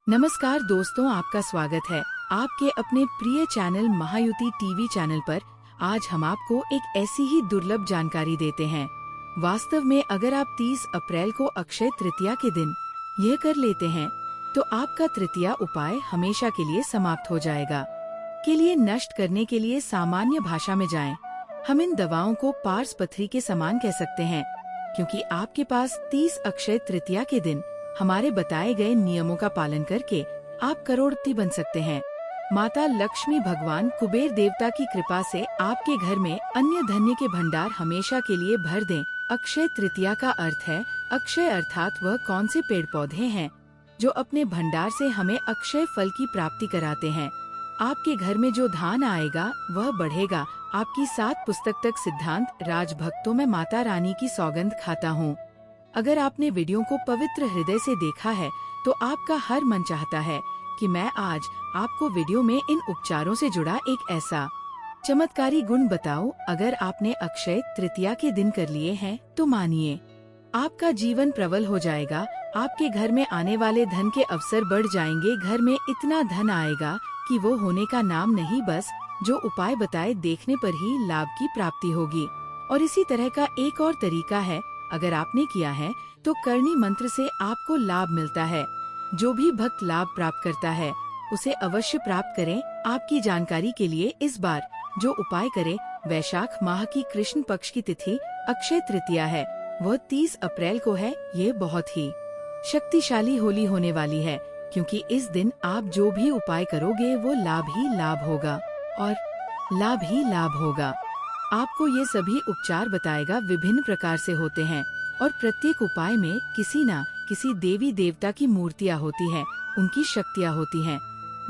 नमस्कार दोस्तों, आपका स्वागत है आपके अपने प्रिय चैनल महायुति टीवी चैनल पर। आज हम आपको एक ऐसी ही दुर्लभ जानकारी देते हैं। वास्तव में अगर आप 30 अप्रैल को अक्षय तृतीया के दिन यह कर लेते हैं तो आपका तृतीया उपाय हमेशा के लिए समाप्त हो जाएगा। के लिए नष्ट करने के लिए सामान्य भाषा में जाएं। हम इन दवाओं को पार्स पथरी के समान कह सकते हैं, क्योंकि आपके पास 30 अक्षय तृतीया के दिन हमारे बताए गए नियमों का पालन करके आप करोड़पति बन सकते हैं। माता लक्ष्मी भगवान कुबेर देवता की कृपा से आपके घर में अन्य धन्य के भंडार हमेशा के लिए भर दें। अक्षय तृतीया का अर्थ है अक्षय, अर्थात वह कौन से पेड़ पौधे हैं जो अपने भंडार से हमें अक्षय फल की प्राप्ति कराते हैं। आपके घर में जो धान आएगा वह बढ़ेगा। आपकी 7 पुस्तक तक सिद्धांत राजभक्तों में माता रानी की सौगंध खाता हूँ। अगर आपने वीडियो को पवित्र हृदय से देखा है तो आपका हर मन चाहता है कि मैं आज आपको वीडियो में इन उपचारों से जुड़ा एक ऐसा चमत्कारी गुण बताऊं। अगर आपने अक्षय तृतीया के दिन कर लिए हैं तो मानिए आपका जीवन प्रबल हो जाएगा। आपके घर में आने वाले धन के अवसर बढ़ जाएंगे। घर में इतना धन आएगा कि वो होने का नाम नहीं, बस जो उपाय बताए देखने पर ही लाभ की प्राप्ति होगी। और इसी तरह का एक और तरीका है, अगर आपने किया है तो करणी मंत्र से आपको लाभ मिलता है। जो भी भक्त लाभ प्राप्त करता है उसे अवश्य प्राप्त करें। आपकी जानकारी के लिए इस बार जो उपाय करें, वैशाख माह की कृष्ण पक्ष की तिथि अक्षय तृतीया है, वह 30 अप्रैल को है। ये बहुत ही शक्तिशाली होली होने वाली है, क्योंकि इस दिन आप जो भी उपाय करोगे वो लाभ ही लाभ होगा और लाभ ही लाभ होगा। आपको ये सभी उपचार बताएगा विभिन्न प्रकार से होते हैं और प्रत्येक उपाय में किसी न किसी देवी देवता की मूर्तियाँ होती हैं, उनकी शक्तियाँ होती हैं।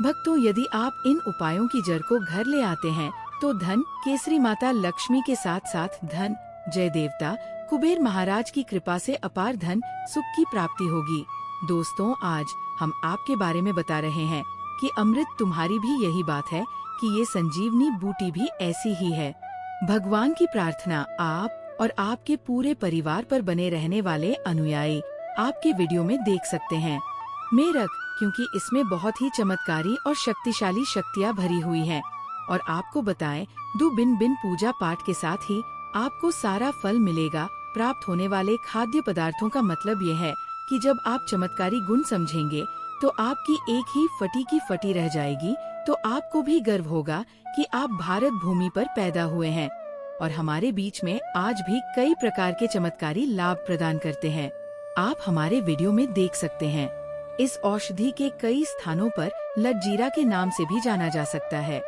भक्तों, यदि आप इन उपायों की जड़ को घर ले आते हैं तो धन केसरी माता लक्ष्मी के साथ साथ धन जय देवता कुबेर महाराज की कृपा से अपार धन सुख की प्राप्ति होगी। दोस्तों, आज हम आपके बारे में बता रहे हैं कि अमृत तुम्हारी भी यही बात है कि ये संजीवनी बूटी भी ऐसी ही है। भगवान की प्रार्थना आप और आपके पूरे परिवार पर बने रहने वाले अनुयायी आपके वीडियो में देख सकते हैं। मेरक, क्योंकि इसमें बहुत ही चमत्कारी और शक्तिशाली शक्तियाँ भरी हुई हैं। और आपको बताएं, बिन बिन पूजा पाठ के साथ ही आपको सारा फल मिलेगा। प्राप्त होने वाले खाद्य पदार्थों का मतलब ये है कि जब आप चमत्कारी गुण समझेंगे तो आपकी एक ही फटी की फटी रह जाएगी। तो आपको भी गर्व होगा कि आप भारत भूमि पर पैदा हुए हैं और हमारे बीच में आज भी कई प्रकार के चमत्कारी लाभ प्रदान करते हैं। आप हमारे वीडियो में देख सकते हैं। इस औषधि के कई स्थानों पर लज्जीरा के नाम से भी जाना जा सकता है।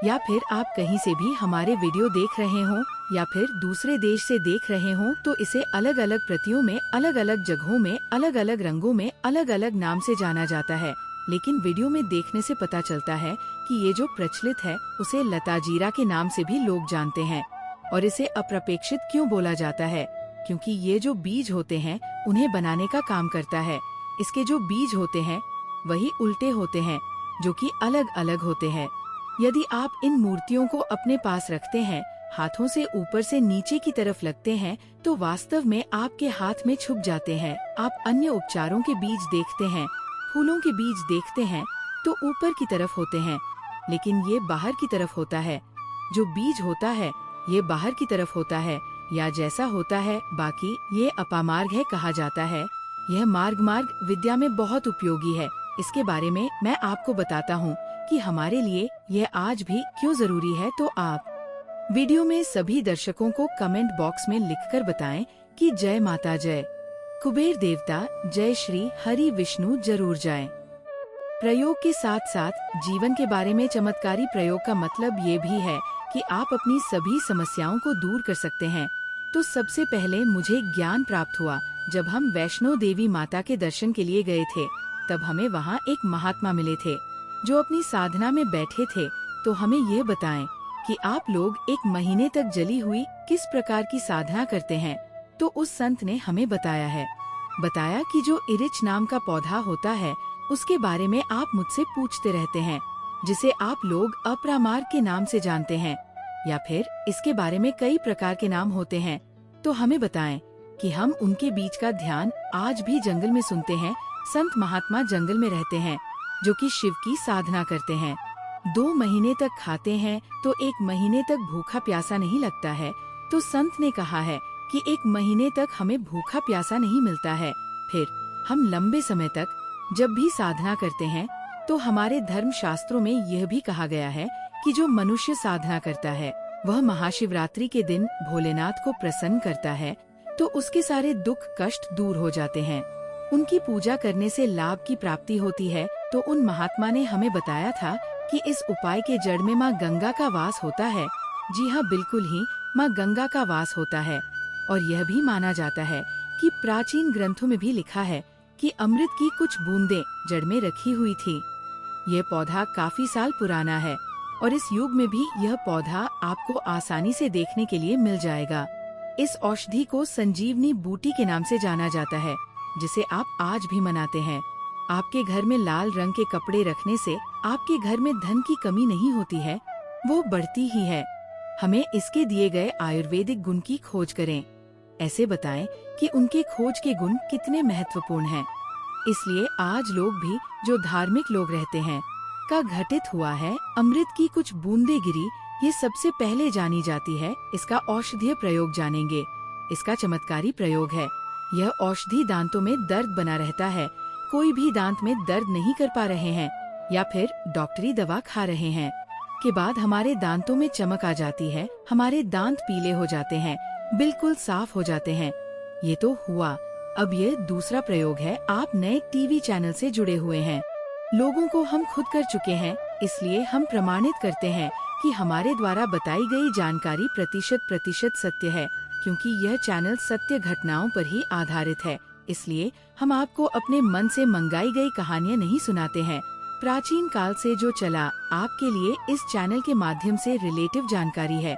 या फिर आप कहीं से भी हमारे वीडियो देख रहे हों या फिर दूसरे देश से देख रहे हों तो इसे अलग अलग प्रतियों में, अलग अलग जगहों में, अलग अलग रंगों में, अलग अलग नाम से जाना जाता है। लेकिन वीडियो में देखने से पता चलता है कि ये जो प्रचलित है उसे लता जीरा के नाम से भी लोग जानते हैं। और इसे अप्रपेक्षित क्यों बोला जाता है? क्योंकि ये जो बीज होते हैं उन्हें बनाने का काम करता है। इसके जो बीज होते हैं वही उल्टे होते हैं, जो कि अलग अलग होते हैं। यदि आप इन मूर्तियों को अपने पास रखते हैं, हाथों से ऊपर से नीचे की तरफ लगते हैं तो वास्तव में आपके हाथ में छुप जाते हैं। आप अन्य उपचारों के बीज देखते हैं, फूलों के बीज देखते हैं तो ऊपर की तरफ होते हैं, लेकिन ये बाहर की तरफ होता है। जो बीज होता है ये बाहर की तरफ होता है या जैसा होता है, बाकी ये अपामार्ग है कहा जाता है। यह मार्ग विद्या में बहुत उपयोगी है। इसके बारे में मैं आपको बताता हूँ कि हमारे लिए यह आज भी क्यों जरूरी है। तो आप वीडियो में सभी दर्शकों को कमेंट बॉक्स में लिखकर बताएं कि जय माता जय कुबेर देवता, जय श्री हरि विष्णु जरूर जाएं। प्रयोग के साथ साथ जीवन के बारे में चमत्कारी प्रयोग का मतलब ये भी है कि आप अपनी सभी समस्याओं को दूर कर सकते हैं। तो सबसे पहले मुझे ज्ञान प्राप्त हुआ जब हम वैष्णो देवी माता के दर्शन के लिए गए थे। तब हमें वहाँ एक महात्मा मिले थे जो अपनी साधना में बैठे थे। तो हमें ये बताएं कि आप लोग 1 महीने तक जली हुई किस प्रकार की साधना करते हैं। तो उस संत ने हमें बताया कि जो इरिच नाम का पौधा होता है उसके बारे में आप मुझसे पूछते रहते हैं, जिसे आप लोग अप्रामार्ग के नाम से जानते हैं, या फिर इसके बारे में कई प्रकार के नाम होते हैं। तो हमें बताएं कि हम उनके बीच का ध्यान आज भी जंगल में सुनते हैं। संत महात्मा जंगल में रहते हैं जो कि शिव की साधना करते हैं। 2 महीने तक खाते हैं तो 1 महीने तक भूखा प्यासा नहीं लगता है। तो संत ने कहा है कि 1 महीने तक हमें भूखा प्यासा नहीं मिलता है। फिर हम लंबे समय तक जब भी साधना करते हैं तो हमारे धर्म शास्त्रों में यह भी कहा गया है कि जो मनुष्य साधना करता है वह महाशिवरात्रि के दिन भोलेनाथ को प्रसन्न करता है तो उसके सारे दुख कष्ट दूर हो जाते हैं। उनकी पूजा करने से लाभ की प्राप्ति होती है। तो उन महात्मा ने हमें बताया था कि इस उपाय के जड़ में माँ गंगा का वास होता है। जी हाँ, बिल्कुल ही माँ गंगा का वास होता है। और यह भी माना जाता है कि प्राचीन ग्रंथों में भी लिखा है कि अमृत की कुछ बूंदें जड़ में रखी हुई थी। यह पौधा काफी साल पुराना है और इस युग में भी यह पौधा आपको आसानी से देखने के लिए मिल जाएगा। इस औषधि को संजीवनी बूटी के नाम से जाना जाता है, जिसे आप आज भी मनाते हैं। आपके घर में लाल रंग के कपड़े रखने से आपके घर में धन की कमी नहीं होती है, वो बढ़ती ही है। हमें इसके दिए गए आयुर्वेदिक गुण की खोज करें। ऐसे बताएं कि उनके खोज के गुण कितने महत्वपूर्ण हैं। इसलिए आज लोग भी जो धार्मिक लोग रहते हैं का घटित हुआ है अमृत की कुछ बूंदे गिरी, ये सबसे पहले जानी जाती है। इसका औषधीय प्रयोग जानेंगे। इसका चमत्कारी प्रयोग है। यह औषधि दांतों में दर्द बना रहता है। कोई भी दांत में दर्द नहीं कर पा रहे हैं या फिर डॉक्टरी दवा खा रहे हैं के बाद हमारे दांतों में चमक आ जाती है, हमारे दांत पीले हो जाते हैं, बिल्कुल साफ हो जाते हैं। ये तो हुआ। अब ये दूसरा प्रयोग है। आप नए टीवी चैनल से जुड़े हुए हैं। लोगों को हम खुद कर चुके हैं, इसलिए हम प्रमाणित करते हैं कि हमारे द्वारा बताई गई जानकारी प्रतिशत सत्य है, क्योंकि यह चैनल सत्य घटनाओं पर ही आधारित है। इसलिए हम आपको अपने मन से मंगाई गई कहानियाँ नहीं सुनाते हैं। प्राचीन काल से जो चला आपके लिए इस चैनल के माध्यम से रिलेटिव जानकारी है।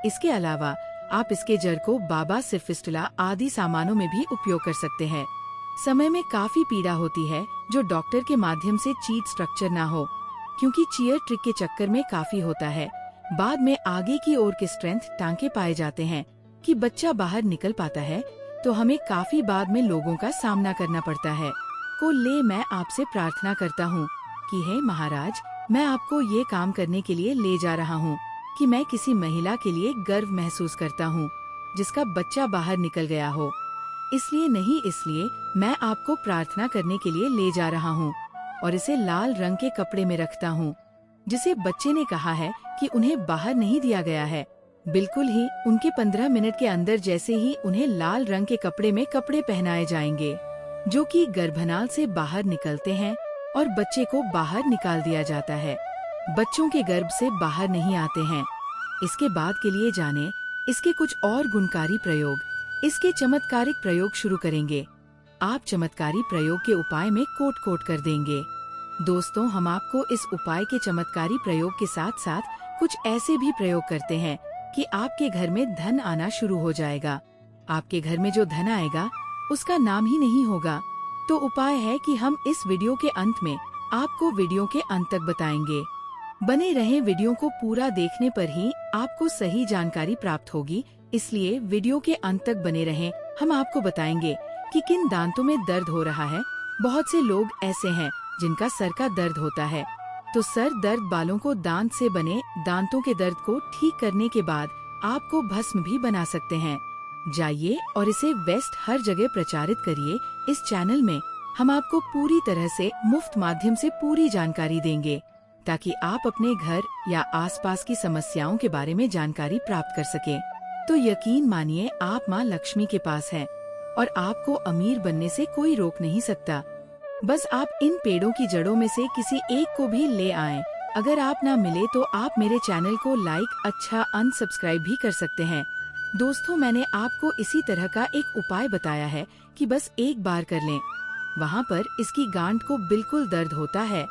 इसके अलावा आप इसके जड़ को बाबा सिरफिस्टुला आदि सामानों में भी उपयोग कर सकते हैं। समय में काफी पीड़ा होती है जो डॉक्टर के माध्यम से चीट स्ट्रक्चर ना हो, क्योंकि चीयर ट्रिक के चक्कर में काफी होता है। बाद में आगे की ओर के स्ट्रेंथ टांके पाए जाते हैं कि बच्चा बाहर निकल पाता है, तो हमें काफी बाद में लोगों का सामना करना पड़ता है। मैं आपसे प्रार्थना करता हूँ कि हे महाराज, मैं आपको ये काम करने के लिए ले जा रहा हूँ कि मैं किसी महिला के लिए गर्व महसूस करता हूँ जिसका बच्चा बाहर निकल गया हो। इसलिए मैं आपको प्रार्थना करने के लिए ले जा रहा हूँ और इसे लाल रंग के कपड़े में रखता हूँ, जिसे बच्चे ने कहा है कि उन्हें बाहर नहीं दिया गया है। बिल्कुल ही उनके 15 मिनट के अंदर जैसे ही उन्हें लाल रंग के कपड़े में कपड़े पहनाए जाएंगे, जो कि गर्भनाल से बाहर निकलते हैं और बच्चे को बाहर निकाल दिया जाता है। बच्चों के गर्भ से बाहर नहीं आते हैं। इसके बाद के लिए जाने इसके कुछ और गुणकारी प्रयोग। इसके चमत्कारिक प्रयोग शुरू करेंगे। आप चमत्कारी प्रयोग के उपाय में कोट कर देंगे। दोस्तों, हम आपको इस उपाय के चमत्कारी प्रयोग के साथ साथ कुछ ऐसे भी प्रयोग करते हैं कि आपके घर में धन आना शुरू हो जाएगा। आपके घर में जो धन आएगा उसका नाम ही नहीं होगा। तो उपाय है कि हम इस वीडियो के अंत में आपको वीडियो के अंत तक बताएंगे। बने रहें, वीडियो को पूरा देखने पर ही आपको सही जानकारी प्राप्त होगी। इसलिए वीडियो के अंत तक बने रहें। हम आपको बताएंगे कि किन दांतों में दर्द हो रहा है। बहुत से लोग ऐसे हैं जिनका सर का दर्द होता है, तो सर दर्द बालों को दांत से बने दांतों के दर्द को ठीक करने के बाद आपको भस्म भी बना सकते हैं। जाइए और इसे वेस्ट हर जगह प्रचारित करिए। इस चैनल में हम आपको पूरी तरह से मुफ्त माध्यम से पूरी जानकारी देंगे, ताकि आप अपने घर या आसपास की समस्याओं के बारे में जानकारी प्राप्त कर सकें। तो यकीन मानिए, आप माँ लक्ष्मी के पास हैं और आपको अमीर बनने से कोई रोक नहीं सकता। बस आप इन पेड़ों की जड़ों में से किसी एक को भी ले आएं। अगर आप ना मिले तो आप मेरे चैनल को लाइक अनसब्सक्राइब भी कर सकते हैं। दोस्तों, मैंने आपको इसी तरह का एक उपाय बताया है कि बस एक बार कर लें। वहाँ पर इसकी गांठ को बिल्कुल दर्द होता है,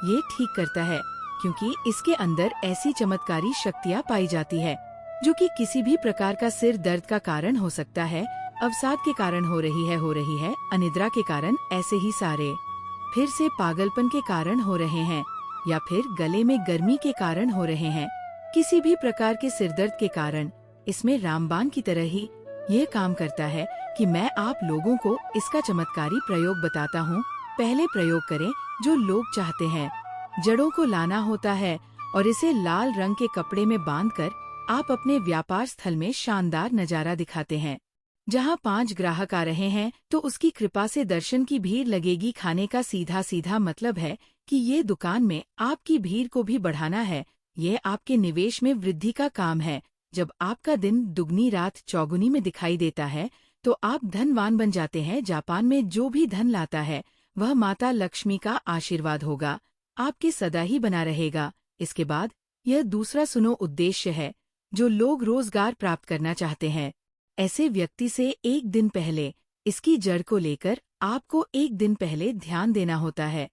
ये ठीक करता है, क्योंकि इसके अंदर ऐसी चमत्कारी शक्तियाँ पाई जाती है जो कि किसी भी प्रकार का सिर दर्द का कारण हो सकता है, अवसाद के कारण हो रही है, अनिद्रा के कारण ऐसे ही सारे, फिर से पागलपन के कारण हो रहे हैं, या फिर गले में गर्मी के कारण हो रहे हैं, किसी भी प्रकार के सिर दर्द के कारण। इसमें रामबाण की तरह ही यह काम करता है कि मैं आप लोगों को इसका चमत्कारी प्रयोग बताता हूँ। पहले प्रयोग करें जो लोग चाहते हैं। जड़ों को लाना होता है और इसे लाल रंग के कपड़े में बांधकर आप अपने व्यापार स्थल में शानदार नजारा दिखाते हैं। जहां 5 ग्राहक आ रहे हैं तो उसकी कृपा से दर्शन की भीड़ लगेगी। खाने का सीधा सीधा मतलब है कि ये दुकान में आपकी भीड़ को भी बढ़ाना है। ये आपके निवेश में वृद्धि का काम है। जब आपका दिन दुगनी रात चौगुनी में दिखाई देता है तो आप धनवान बन जाते हैं। जापान में जो भी धन लाता है वह माता लक्ष्मी का आशीर्वाद होगा, आपके सदा ही बना रहेगा। इसके बाद यह दूसरा सुनो उद्देश्य है जो लोग रोजगार प्राप्त करना चाहते हैं। ऐसे व्यक्ति से एक दिन पहले इसकी जड़ को लेकर आपको एक दिन पहले ध्यान देना होता है।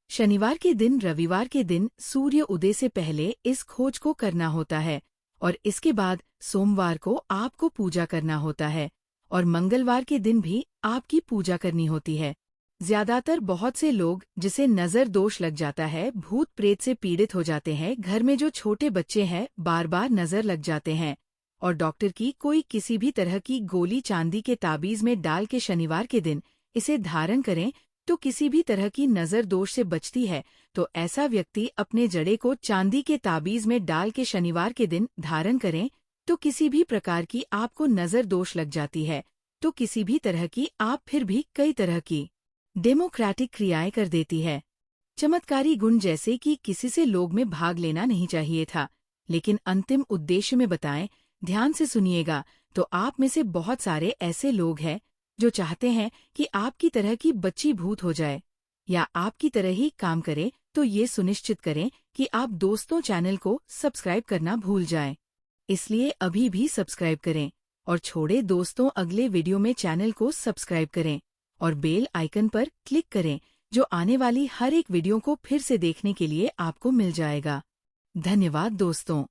शनिवार के दिन, रविवार के दिन सूर्य उदय से पहले इस खोज को करना होता है और इसके बाद सोमवार को आपको पूजा करना होता है और मंगलवार के दिन भी आपकी पूजा करनी होती है। ज्यादातर बहुत से लोग जिसे नजर दोष लग जाता है, भूत प्रेत से पीड़ित हो जाते हैं। घर में जो छोटे बच्चे हैं बार बार नजर लग जाते हैं और डॉक्टर की कोई किसी भी तरह की गोली चांदी के ताबीज में डाल के शनिवार के दिन इसे धारण करें तो किसी भी तरह की नजर दोष से बचती है। तो ऐसा व्यक्ति अपने जड़े को चांदी के ताबीज में डाल के शनिवार के दिन धारण करें तो किसी भी प्रकार की आपको नजर दोष लग जाती है तो किसी भी तरह की आप फिर भी कई तरह की डेमोक्रेटिक क्रियाएं कर देती है। चमत्कारी गुण जैसे कि किसी से लोग में भाग लेना नहीं चाहिए था, लेकिन अंतिम उद्देश्य में बताएं, ध्यान से सुनिएगा। तो आप में से बहुत सारे ऐसे लोग हैं जो चाहते हैं कि आपकी तरह की बच्ची भूत हो जाए या आपकी तरह ही काम करे। तो ये सुनिश्चित करें कि आप दोस्तों चैनल को सब्सक्राइब करना भूल जाएं। इसलिए अभी भी सब्सक्राइब करें और छोड़े दोस्तों अगले वीडियो में चैनल को सब्सक्राइब करें और बेल आइकन पर क्लिक करें जो आने वाली हर एक वीडियो को फिर से देखने के लिए आपको मिल जाएगा। धन्यवाद दोस्तों।